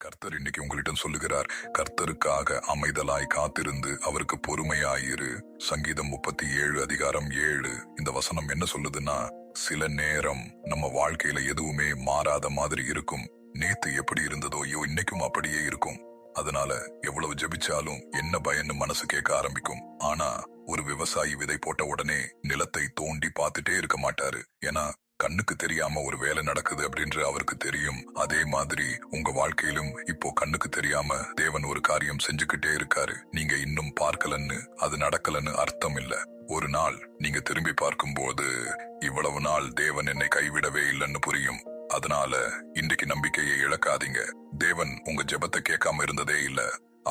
கர்த்தர் இன்னைக்கு உங்களிடம் சொல்லுகிறார், கர்த்தருக்காக அமைதலாய் காத்திருந்து அவருக்கு பொறுமையாயிரு. சங்கீதம் 37:7. இந்த வசனம் என்ன சொல்லுதுன்னா, சில நேரம் நம்ம வாழ்க்கையில எதுவுமே மாறாத மாதிரி இருக்கும். நேத்து எப்படி இருந்ததோ இன்னைக்கும் அப்படியே இருக்கும். அதனால எவ்வளவு ஜெபிச்சாலும் என்ன பயன்னு மனசு கேட்க ஆரம்பிக்கும். ஆனா ஒரு விவசாயி விதை போட்ட உடனே நிலத்தை தோண்டி பார்த்துட்டே இருக்க மாட்டாரு. ஏன்னா கண்ணுக்கு தெரியாம ஒரு வேலை நடக்குது அப்படின்னு அவருக்கு தெரியும். அதே மாதிரி உங்க வாழ்க்கையிலும் இப்போ கண்ணுக்கு தெரியாம தேவன் ஒரு காரியம் செஞ்சுக்கிட்டே இருக்காரு. நீங்க இன்னும் பார்க்கலன்னு அது நடக்கலன்னு அர்த்தம் இல்ல. ஒரு நாள் நீங்க திரும்பி பார்க்கும்போது இவ்வளவு நாள் தேவன் என்னை கைவிடவே இல்லைன்னு புரியும். அதனால இன்றைக்கு நம்பிக்கையை இழக்காதீங்க. தேவன் உங்க ஜெபத்தை கேட்காம இருந்ததே இல்ல.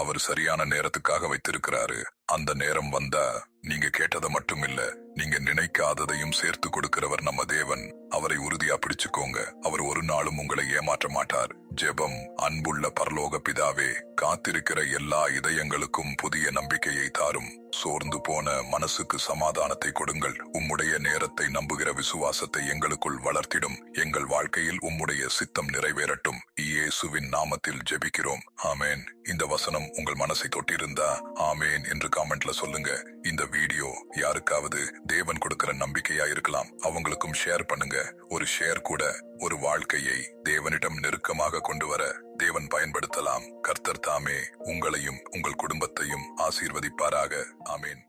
அவர் சரியான நேரத்துக்காக வைத்திருக்கிறாரு. அந்த நேரம் வந்தா நீங்க கேட்டதை மட்டும் இல்ல, நீங்க நினைக்காததையும் சேர்த்து கொடுக்கிறவர் நம்ம தேவன். அவரை உறுதியா பிடிச்சுக்கோங்க. அவர் ஒரு நாளும் உங்களை ஏமாற்ற மாட்டார். ஜெபம். அன்புள்ள பரலோக பிதாவே, காத்திருக்கிற எல்லா இதயங்களுக்கும் புதிய நம்பிக்கையை தாரும். சோர்ந்து போன மனசுக்கு சமாதானத்தை கொடுங்கள். உம்முடைய நேரத்தை நம்புகிற விசுவாசத்தை எங்களுக்குள் வளர்த்திடும். எங்கள் வாழ்க்கையில் உம்முடைய சித்தம் நிறைவேறட்டும். இயேசுவின் நாமத்தில் ஜெபிக்கிறோம். ஆமேன். இந்த வசனம் உங்கள் மனசை தொட்டிருந்தா ஆமேன் என்று காமெண்ட்ல சொல்லுங்க. இந்த வீடியோ யாருக்காவது தேவன் கொடுக்கிற நம்பிக்கையா இருக்கலாம். அவங்களுக்கும் ஷேர் பண்ணுங்க. ஒரு ஷேர் கூட ஒரு வாழ்க்கையை தேவனிடம் நெருக்கமாக கொண்டு வர தேவன் பயன்படுத்தலாம். கர்த்தர் தாமே உங்களையும் உங்கள் குடும்பத்தையும் ஆசீர்வதிப்பாராக. ஆமேன்.